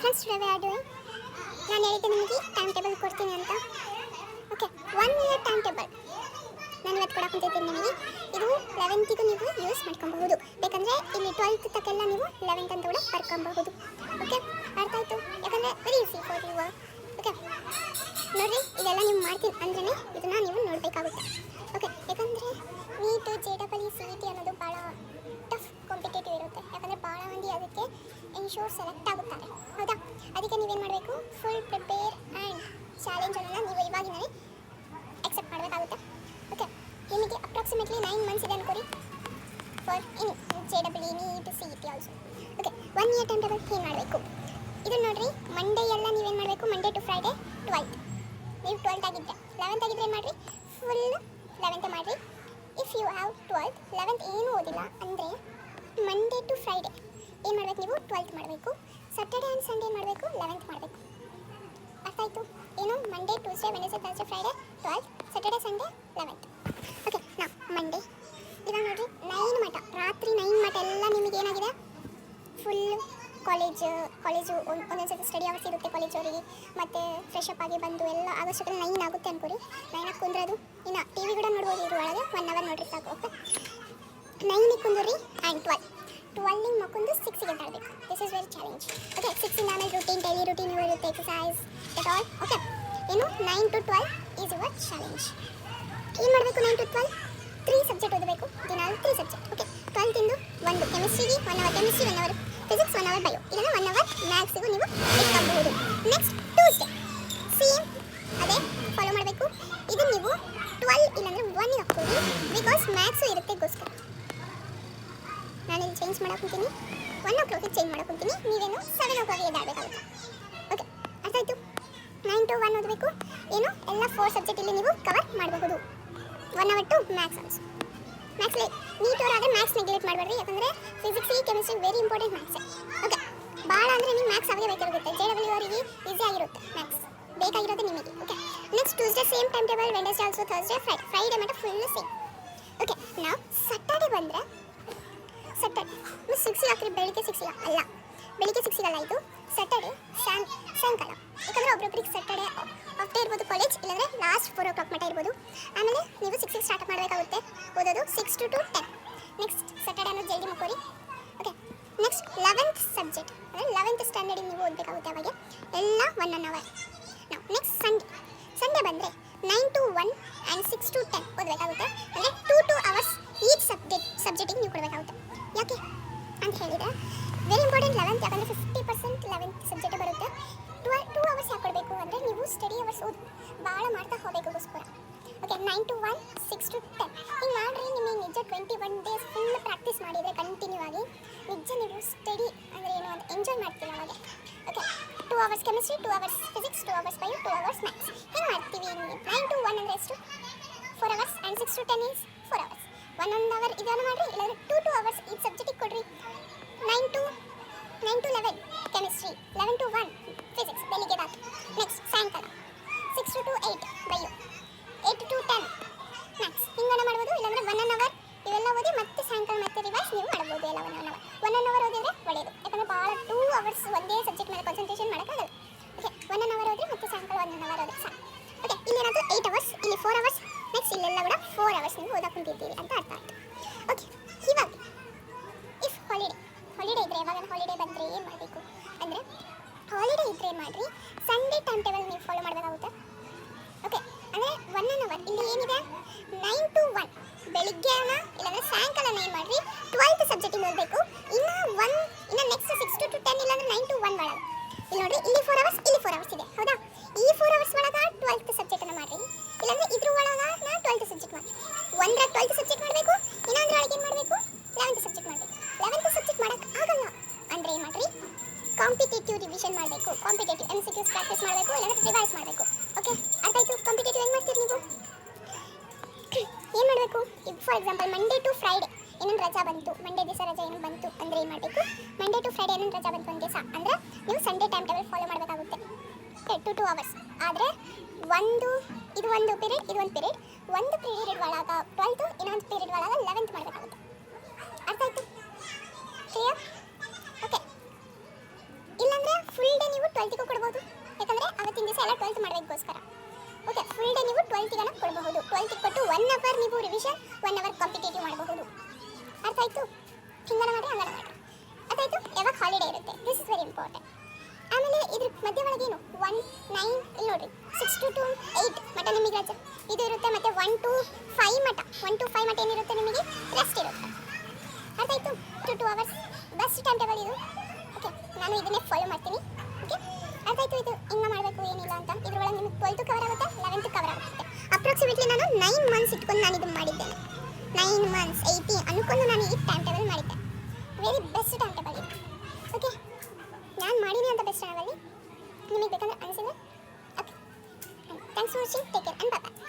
Friends today are doing ನಾನು ಹೇಳಿದ್ದೆ ನಿಮಗೆ ಟೈಮ್ ಟೇಬಲ್ ಕೊಡ್ತೀನಿ ಅಂತ. ಓಕೆ, 1 ಇಯರ್ ಟೈಮ್ ಟೇಬಲ್ ನಾನು ಇವತ್ತು ಕೊಡಕ್ಕೆ ಹೊಂಟಿದ್ದೀನಿ ನಿಮಗೆ. ಇದು 11th ನೀವು ಯೂಸ್ ಮಾಡ್ಕೊಬಹುದು. ಬೇಕಂದರೆ ಇಲ್ಲಿ 12th ತಕ್ಕೆಲ್ಲ ನೀವು 11th ಅಂತ ಕೂಡ ಬರ್ಕೊಬಹುದು. ಓಕೆ, ಅರ್ಥ ಆಯಿತು? ಯಾಕಂದರೆ very easy for you. Okay, ನೋಡಿರಿ, ಇದೆಲ್ಲ ನೀವು ಮಾಡ್ತೀನಿ ಅಂದ್ರೇ ಇದನ್ನು ನೀವು ನೋಡಬೇಕಾಗುತ್ತೆ. ಓಕೆ, ಯಾಕಂದರೆ ನೀಟು JEE CET ಅನ್ನೋದು ಭಾಳ ಟಫ್ ಕಾಂಪಿಟೇಟಿವ್ ಇರುತ್ತೆ. ಯಾಕಂದರೆ ಭಾಳ ಮಂದಿ ಅದಕ್ಕೆ ಇನ್ಶೂರ್ ಸೆಲೆಕ್ಟ್ ಆಗುತ್ತಾರೆ, ಹೌದಾ? ಅದಕ್ಕೆ ನೀವೇನು ಮಾಡಬೇಕು, ಫುಲ್ ಪ್ರಿಪೇರ್ ಆ್ಯಂಡ್ ಚಾಲೆಂಜನ್ನು ನೀವು ಇವಾಗಿನೇ ಎಕ್ಸೆಪ್ಟ್ ಮಾಡಬೇಕಾಗುತ್ತೆ. ಓಕೆ, ನಿಮಗೆ ಅಪ್ರಾಕ್ಸಿಮೇಟ್ಲಿ 9 ಮಂತ್ಸ್ ಇದೆ ಅನ್ಕೋರಿ for any JEE NEET CET also. Okay, 1 year time table ಏನು ಮಾಡಬೇಕು ಇದನ್ನು ನೋಡಿರಿ. ಮಂಡೇ ಎಲ್ಲ ನೀವೇನು ಮಾಡಬೇಕು, ಮಂಡೇ ಟು ಫ್ರೈಡೇ 12th. ನೀವು 12th ಆಗಿದ್ದರೆ 11th ಆಗಿದ್ದರೆ ಏನು ಮಾಡಿರಿ, ಫುಲ್ 11th ಮಾಡಿರಿ. If you have 12th 11th ಏನು ಓದಿಲ್ಲ ಅಂದರೆ ಮಂಡೇ ಟು ಫ್ರೈಡೇ ಏನು ಮಾಡಬೇಕು, ನೀವು 12th ಮಾಡಬೇಕು. ಸ್ಯಾಟರ್ಡೇ ಆ್ಯಂಡ್ ಸಂಡೇ ಮಾಡಬೇಕು, 11th ಮಾಡಬೇಕು. ಅರ್ಥ ಆಯಿತು? ಏನು, Monday Tuesday Wednesday Thursday Friday 12th, Saturday Sunday 11th. Okay, ನಾ ಮಂಡೇ ಇವಾಗ ನೋಡಿರಿ 9 ಮಟ, ರಾತ್ರಿ 9 ಮಟ ಎಲ್ಲ ನಿಮಗೆ ಏನಾಗಿದೆ, ಫುಲ್ ಕಾಲೇಜು ಒಂದೊಂದು ಸತಿ ಸ್ಟಡಿ ಅವರ್ಸ್ ಇರುತ್ತೆ ಕಾಲೇಜವರಿಗೆ. ಮತ್ತು ಫ್ರೆಶ್ ಅಪ್ ಆಗಿ ಬಂದು ಎಲ್ಲ ಆಗೋಷ್ಟಕ್ಕೆ 9 ಆಗುತ್ತೆ ಅನ್ಕೋರಿ. 9 ಕುಂದ್ರದು, ಇನ್ನು ಟಿ ವಿ ಕೂಡ ನೋಡ್ಬೋದು ಇದ್ರ ಒಳಗೆ 1 ಅವರ್ ನೋಡ್ರಿ ಸಾಕು. ಓಕೆ, 9 ಕುಂದ್ರಿ ಆ್ಯಂಡ್ 12 ಮಕ್ಕೊಂದು 6ಗೆ ತರಬೇಕು. This is very challenge. Okay, 6 ಆಮೇಲೆ ರೂಟೀನ್, ಡೈಲಿ ರೂಟೀನ್ ಇರುತ್ತೆ, ಎಕ್ಸಸೈಸ್ ದಟ್ ಆಲ್. ಓಕೆ, ಏನು 9 to 12 ಈಸ್ ಯುವರ್ ಚಾಲೆಂಜ್. ಏನು ಮಾಡಬೇಕು, 9 to 12 3 ಸಬ್ಜೆಕ್ಟ್ ಓದಬೇಕು, ದಿನಾಲು 3 ಸಬ್ಜೆಕ್ಟ್. ಓಕೆ, 12th ಇಂದು 1 ಕೆಮಿಸ್ಟ್ರಿಗೆ 1 hour chemistry, 1 hour physics, 1 hour bio, ಇದನ್ನು 1 ಅವರ್ ಮ್ಯಾಥ್ಸಿಗೂ ನೀವು ಇಟ್ಕೊಬಹುದು. ನೆಕ್ಸ್ಟ್ ಟ್ಯೂಸ್ಡೇ ಸೇಮ್ ಅದೇ ಫಾಲೋ ಮಾಡಬೇಕು. ಇದನ್ನು ನೀವು 12 ಇಲ್ಲಾಂದರೆ 1 ಹಾಕ್ಬೋದು, ಬಿಕಾಸ್ ಮ್ಯಾಥ್ಸು ಇರುತ್ತೆಗೋಸ್ಕರ. ನಾನಿಲ್ಲಿ ಚೇಂಜ್ ಮಾಡಕ್ಕೆ 1 o'clock ಚೇಂಜ್ ಮಾಡಕ್ಕೆ ನೀವೇನು 7 o'clock ಎದ್ದಾಗಬೇಕಾಗುತ್ತೆ. ಓಕೆ, ಅರ್ಥ ಆಯಿತು? 9 to 1 ಓದಬೇಕು. ಏನು ಎಲ್ಲ 4 ಸಬ್ಜೆಕ್ಟ್ ಇಲ್ಲಿ ನೀವು ಕವರ್ ಮಾಡಬಹುದು. 1 hour to maths also. Maths NEET ಅವರಾದರೆ ಮ್ಯಾಥ್ಸ್ ನೆಗ್ಲೆಕ್ಟ್ ಮಾಡಬೇಡ್ರಿ, ಯಾಕಂದರೆ physics chemistry very important maths. Okay, ಭಾಳ ಅಂದರೆ ನಿಮ್ಗೆ ಮ್ಯಾಥ್ಸ್ ಅವಾಗೆ ಬೇಕಾಗಿರುತ್ತೆ. JEE ಅವರಿಗೆ ಈಸಿ ಆಗಿರುತ್ತೆ ಮ್ಯಾಥ್ಸ್, ಬೇಕಾಗಿರೋದು ನಿಮಗೆ. Okay, next Tuesday same time table, Wednesday also, Thursday Friday ಮಟ್ಟ ಫುಲ್ ಸೇಮ್. ಓಕೆ, ನಾವು ಸ್ಯಾಟರ್ಡೇ ಬಂದರೆ ಸ್ಯಾಟರ್ಡೇ 6ಗೆ ಹಾಕ್ರಿ, ಬೆಳಿಗ್ಗೆ 6ಗೆ ಅಲ್ಲ, ಬೆಳಿಗ್ಗೆ 6ಗೆ ಅಲ್ಲ, ಇದು ಸ್ಯಾಟರ್ಡೇ ಸಾಯಂಕಾಲ. ಯಾಕಂದರೆ ಒಬ್ಬೊಬ್ಬರಿಗೆ ಸ್ಯಾಟರ್ಡೇ ಆಫ್ ಡೇ ಇರ್ಬೋದು ಕಾಲೇಜ್, ಇಲ್ಲಾಂದರೆ ಲಾಸ್ಟ್ 4 o'clock ಮಟ್ಟ ಇರ್ಬೋದು. ಆಮೇಲೆ ನೀವು 6ಗೆ ಸ್ಟಾರ್ಟ್ ಮಾಡಬೇಕಾಗುತ್ತೆ ಓದೋದು, 6 to 10. ನೆಕ್ಸ್ಟ್ ಸ್ಯಾಟರ್ಡೇ ಅನ್ನೋದು ಜಲ್ದಿ ಮುಕ್ಕೋರಿ. ಓಕೆ, ನೆಕ್ಸ್ಟ್ 11th ಸಬ್ಜೆಕ್ಟ್ ಅಂದರೆ 11th ಸ್ಟ್ಯಾಂಡರ್ಡಿಗೆ ನೀವು ಓದಬೇಕಾಗುತ್ತೆ. ಅವಾಗೆ ಎಲ್ಲ 1 ಅವರ್. ನಾವು ನೆಕ್ಸ್ಟ್ ಸಂಡೇ ಬಂದರೆ 9 to 1 ಆ್ಯಂಡ್ 6 to 10 ಓದಬೇಕಾಗುತ್ತೆ. ಅಂದರೆ 2 hours ಈಚ್ ಸಬ್ಜೆಕ್ಟಿಗೆ ನೀವು ಕೊಡಬೇಕಾಗುತ್ತೆ. ಯಾಕೆ ಅಂತ ಹೇಳಿದರೆ ವೆರಿ ಇಂಪಾರ್ಟೆಂಟ್ 11th, ಯಾಕಂದರೆ 50% 11th ಸಬ್ಜೆಕ್ಟೇ ಬರುತ್ತೆ. 2 hours ಯಾಕೆ ಕೊಡಬೇಕು ಅಂದರೆ ನೀವು ಸ್ಟಡಿ ಅವರ್ಸ್ ಭಾಳ ಮಾಡ್ತಾ ಹೋಗಬೇಕೋಸ್ಕರ. ಓಕೆ, 9 to 1 6 to 10 ಹಿಂಗೆ ಮಾಡಿರಿ. ನಿಮಗೆ ನಿಜ 21 days ಫುಲ್ ಪ್ರಾಕ್ಟೀಸ್ ಮಾಡಿದರೆ ಕಂಟಿನ್ಯೂ ಆಗಿ ನಿಜ ನೀವು ಸ್ಟಡಿ ಅಂದರೆ ಏನು ಅಂತ ಎಂಜಾಯ್ ಮಾಡ್ತೀವಿ ಅವಾಗ. Okay, 2 hours chemistry, 2 hours physics, 2 hours bio, 2 hours maths ಹಿಂಗೆ ಮಾಡ್ತೀವಿ. 9 to 1 ಅಂದರೆ ಎಷ್ಟು, 4 hours and 6 to 10 is 4 hours. 1 hour ಇದನ್ನು ಮಾಡಿರಿ, ಇಲ್ಲಾಂದರೆ 2 hours ಈ ಸಬ್ಜೆಕ್ಟಿಗೆ ಕೊಡ್ರಿ. 9 to 11 ಕೆಮಿಸ್ಟ್ರಿ, 11 to 1 ಫಿಸಿಕ್ಸ್ ಬೆಳಿಗ್ಗೆ ರಾತ್ರಿ. ನೆಕ್ಸ್ಟ್ ಸಾಯಂಕಾಲ 6 to 8 ಬಯೋ, 8 to 10 ಮ್ಯಾಥ್ಸ್ ಹಿಂಗನ ಮಾಡ್ಬೋದು. ಇಲ್ಲಾಂದರೆ 1 hour ಇವೆಲ್ಲ ಓದಿ ಮತ್ತೆ ಸಾಯಂಕಾಲ ಮತ್ತೆ ರಿವೈಸ್ ನೀವು ಮಾಡ್ಬೋದು. ಎಲ್ಲ 1 hour 1 hour ಓದಿದ್ರೆ ಒಳ್ಳೆಯದು, ಯಾಕಂದರೆ ಭಾಳ 2 hours ಒಂದೇ ಸಬ್ಜೆಕ್ಟ್ ಮೇಲೆ ಕಾನ್ಸಂಟ್ರೇಷನ್ ಮಾಡೋಕ್ಕಾಗಲ್ಲ. ಓಕೆ, 1 hour ಓದಿದ್ರೆ ಮತ್ತೆ ಸಾಯಂಕಾಲ 1 hour ಓದಿದ್ರೆ ಸಾಕು. ಓಕೆ, ಇಲ್ಲಿ ಏನಾದರೂ 8 hours, ಇಲ್ಲಿ 4 hours, ನೆಕ್ಸ್ಟ್ ಇಲ್ಲೆಲ್ಲ ಕೂಡ 4 hours ನೀವು ಓದಕ್ಕೆ ಕುಂತಿದ್ದೀರಿ ಅಂತ ಅರ್ಥ ಆಯಿತು. ಓಕೆ, ಇವಾಗ ಇಫ್ ಹಾಲಿಡೇ ಇದ್ದರೆ, ಯಾವಾಗ ಹಾಲಿಡೇ ಬಂದರೆ ಏನು ಮಾಡಬೇಕು ಅಂದರೆ, ಹಾಲಿಡೇ ಇದ್ದರೆ ಏನು ಮಾಡಿರಿ, ಸಂಡೇ ಟೈಮ್ ಟೇಬಲ್ ನೀವು ಫಾಲೋ ಮಾಡಬೇಕಾಗುತ್ತೆ. ಓಕೆ, ಅಂದರೆ 1 hour ಇಲ್ಲಿ ಏನಿದೆ 9 to 1 ಬೆಳಿಗ್ಗೆನ ಇಲ್ಲಾಂದರೆ ಸಾಯಂಕಾಲನ ಏನು ಮಾಡಿರಿ 12th ಸಬ್ಜೆಕ್ಟಿಗೆ ಓದಬೇಕು. ಇನ್ನು ನೆಕ್ಸ್ಟ್ 6 to 10 ಇಲ್ಲಾಂದರೆ 9 to 1 ಒಳಗೆ ಇಲ್ಲಿ ನೋಡಿರಿ, ಇಲ್ಲಿ 4 hours, ಇಲ್ಲಿ 4 hours ಇದೆ, ಹೌದಾ? ಈ 4 hours ಒಳಗೆ 12th ಸಬ್ಜೆಕ್ಟನ್ನು ಮಾಡಿರಿ, ಇಲ್ಲಾಂದರೆ ಇದ್ರ ಒಳಗೆ ನಾ 12th ಸಬ್ಜೆಕ್ಟ್ ಮಾಡಿ. ಒಂದರ 12th ಸಬ್ಜೆಕ್ಟ್ ಮಾಡಬೇಕು, ಇನ್ನೊಂದ್ರ ಒಳಗೆ ಏನು ಮಾಡಬೇಕು 11th ಸಬ್ಜೆಕ್ಟ್ ಮಾಡಬೇಕು. 11th ಸಬ್ಜೆಕ್ಟ್ ಮಾಡೋಕ್ಕೆ ಆಗಲ್ಲ ಅಂದರೆ ಏನು ಮಾಡಿರಿ, ಕಾಂಪಿಟೇಟಿವ್ ರಿವಿಷನ್ ಮಾಡಬೇಕು, ಕಾಂಪಿಟೇಟಿವ್ MCQs ಪ್ರಾಕ್ಟೀಸ್ ಮಾಡಬೇಕು, ಇಲ್ಲಾಂದರೆ ರಿವೈಸ್ ಮಾಡಬೇಕು. ಓಕೆ, ಅರ್ಥ ಆಯಿತು? ಕಾಂಪಿಟೇಟಿವ್ ಹೆಂಗೆ ಮಾಡ್ತೀರಿ ನೀವು, ಏನು ಮಾಡಬೇಕು, ಈಗ for example Monday to Friday ಏನೊಂದು ರಜಾ ಬಂತು, ಮಂಡೇ ದಿವಸ ರಜಾ ಏನೋ ಬಂತು ಅಂದರೆ ಏನು ಮಾಡಬೇಕು, ಮಂಡೇ ಟು ಫ್ರೈಡೇ ಏನೊಂದು ರಜಾ ಬಂತು ಒಂದು ದಿವಸ ಅಂದರೆ ನೀವು ಸಂಡೇ ಟೈಮ್ ಟೇಬಲ್ ಫಾಲೋ ಮಾಡಬೇಕಾಗುತ್ತೆ. 2 hours ಆದರೆ ಇದು ಒಂದು ಪೀರಿಯಡ್, ಇದು ಒಂದು ಪೀರಿಯಡ್, ಒಂದು ಪೀರಿಯಡ್ ಒಳಗೆ 12th, ಇನ್ನೊಂದು ಪೀರಿಯಡ್ ಒಳಗೆ 11th ಮಾಡಬೇಕಾಗುತ್ತೆ. ಅರ್ಥ ಆಯಿತು? ಕ್ಲಿಯರ್? ಓಕೆ, ಇಲ್ಲಾಂದರೆ ಫುಲ್ ಡೇ ನೀವು 12ಗೂ ಕೊಡ್ಬೋದು, ಯಾಕಂದರೆ ಅವತ್ತಿನ ದಿವಸ ಎಲ್ಲ 12th ಮಾಡಬೇಕೋಸ್ಕರ. ಓಕೆ, ಫುಲ್ ಡೇ ನೀವು 12ಗೆ ಕೊಡಬಹುದು. 12ಗೆ ಕೊಟ್ಟು 1 ಅವರ್ ನೀವು ರಿವಿಷನ್, 1 ಅವರ್ ಕಾಂಪಿಟೇಟಿವ್ ಮಾಡಬಹುದು. ಅರ್ಥ ಆಯಿತು? ಹಿಂಗನ ಮಾಡಿ ಹಂಗನ ಮಾಡಿ. ಅರ್ಥ ಆಯಿತು? ಯಾವಾಗ ಹಾಲಿಡೇ ಇರುತ್ತೆ, ದಿಸ್ ಇಸ್ ವೆರಿ ಇಂಪಾರ್ಟೆಂಟ್. ಆಮೇಲೆ ಇದ್ರ ಮಧ್ಯೆ ಒಳಗೇನು 1, 9 ಇಲ್ಲಿ ನೋಡಿರಿ 6 to 8 ಮಟ ನಿಮಗೆ ರಜೆ ಇದು ಇರುತ್ತೆ. ಮತ್ತು 1 to 5 ಮಟ ಏನಿರುತ್ತೆ ನಿಮಗೆ ರೆಸ್ಟ್ ಇರುತ್ತೆ. ಅರ್ಥ ಆಯಿತು? 2 to 2 hours best time table ಇದು. ಓಕೆ, ನಾನು ಇದನ್ನೇ ಫಾಲೋ ಮಾಡ್ತೀನಿ. ಓಕೆ, ಅರ್ಥ ಆಯಿತು? ಇದು ಹಿಂಗೆ ಮಾಡಬೇಕು ಏನಿಲ್ಲ ಅಂತ. ಇದ್ರೊಳಗೆ ನಿಮಗೆ 12th ಕವರ್ ಆಗುತ್ತೆ, 11th ಕವರ್ ಆಗುತ್ತೆ. ಅಪ್ರಾಕ್ಸಿಮೇಟ್ಲಿ ನಾನು 9 ಮಂತ್ಸ್ ಇಟ್ಕೊಂಡು ನಾನು ಇದನ್ನು ಮಾಡಿದ್ದೇನೆ. 9 ಮಂತ್ಸ್ 80 ಅನ್ಕೊಂಡು ನಾನು ಈ ಟೈಮ್ ಟೇಬಲ್ ಮಾಡಿದ್ದೆ. ವೆರಿ ಬೆಸ್ಟ್ ಟೈಮ್ ಟೇಬಲ್ ಇದು. ಓಕೆ, ನಾನು ಮಾಡೀನಿ ಅಂತ ಬೆಸ್ಟ್ ಟೈಮ್ ಟೇಬಲ್ ನಿಮಗೆ ಬೇಕಂದ್ರೆ ಅನಿಸಿದ್ರೆ. Okay, thanks for watching, take care and bye.